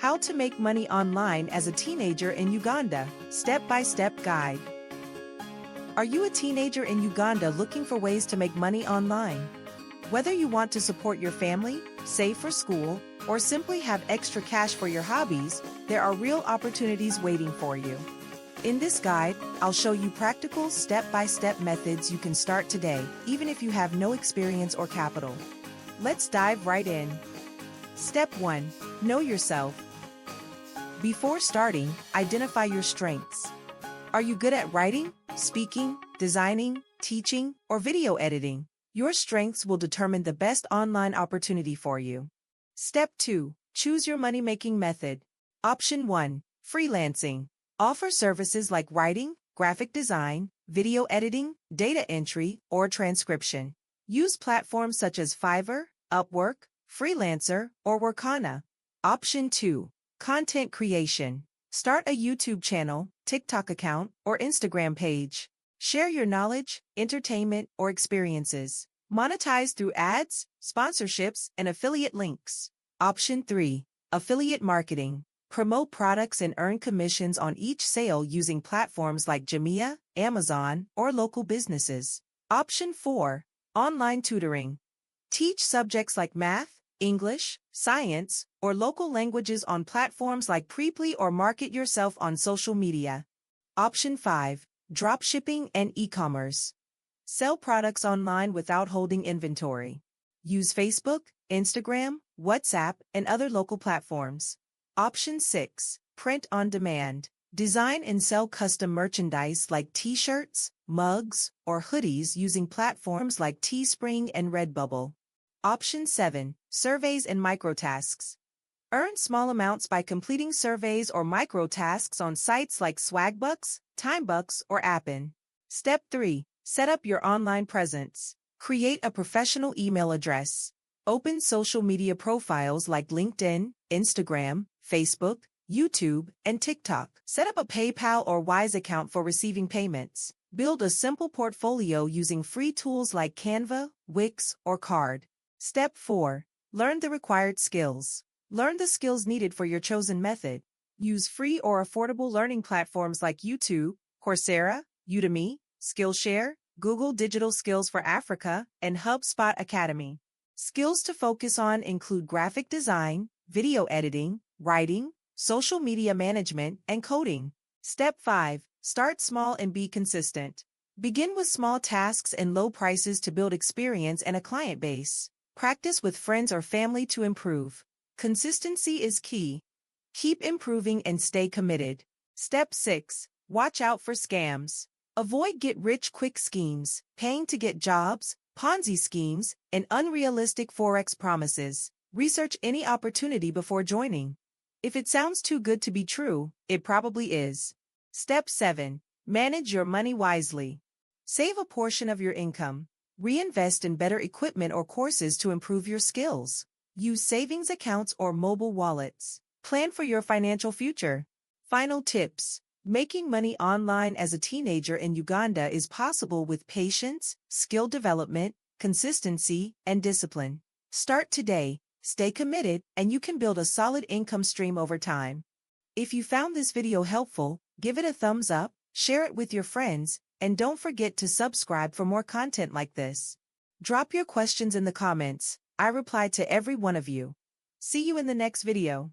How to Make Money Online as a Teenager in Uganda, Step-by-Step Guide. Are you a teenager in Uganda looking for ways to make money online? Whether you want to support your family, save for school, or simply have extra cash for your hobbies, there are real opportunities waiting for you. In this guide, I'll show you practical step-by-step methods you can start today, even if you have no experience or capital. Let's dive right in. Step 1. Know yourself. Before starting, identify your strengths. Are you good at writing, speaking, designing, teaching, or video editing? Your strengths will determine the best online opportunity for you. Step 2. Choose your money-making method. Option 1. Freelancing. Offer services like writing, graphic design, video editing, data entry, or transcription. Use platforms such as Fiverr, Upwork, Freelancer, or Workana. Option 2. Content creation. Start a YouTube channel, TikTok account, or Instagram page. Share your knowledge, entertainment, or experiences. Monetize through ads, sponsorships, and affiliate links. Option 3. Affiliate marketing. Promote products and earn commissions on each sale using platforms like Jumia, Amazon, or local businesses. Option 4. Online tutoring. Teach subjects like math, English, science, or local languages on platforms like Preply or market yourself on social media. Option 5. Dropshipping and e-commerce. Sell products online without holding inventory. Use Facebook, Instagram, WhatsApp, and other local platforms. Option 6. Print on demand. Design and sell custom merchandise like t-shirts, mugs, or hoodies using platforms like Teespring and Redbubble. Option 7. Surveys and microtasks. Earn small amounts by completing surveys or microtasks on sites like Swagbucks, Timebucks, or Appin. Step 3. Set up your online presence. Create a professional email address. Open social media profiles like LinkedIn, Instagram, Facebook, YouTube, and TikTok. Set up a PayPal or Wise account for receiving payments. Build a simple portfolio using free tools like Canva, Wix, or Card. Step 4. Learn the required skills. Learn the skills needed for your chosen method. Use free or affordable learning platforms like YouTube, Coursera, Udemy, Skillshare, Google Digital Skills for Africa, and HubSpot Academy. Skills to focus on include graphic design, video editing, writing, social media management, and coding. Step 5. Start small and be consistent. Begin with small tasks and low prices to build experience and a client base. Practice with friends or family to improve. Consistency is key. Keep improving and stay committed. Step 6. Watch out for scams. Avoid get-rich-quick schemes, paying to get jobs, Ponzi schemes, and unrealistic Forex promises. Research any opportunity before joining. If it sounds too good to be true, it probably is. Step 7. Manage your money wisely. Save a portion of your income. Reinvest in better equipment or courses to improve your skills. Use savings accounts or mobile wallets. Plan for your financial future. Final tips. Making money online as a teenager in Uganda is possible with patience, skill development, consistency, and discipline. Start today, stay committed, and you can build a solid income stream over time. If you found this video helpful, give it a thumbs up, share it with your friends, and don't forget to subscribe for more content like this. Drop your questions in the comments. I reply to every one of you. See you in the next video.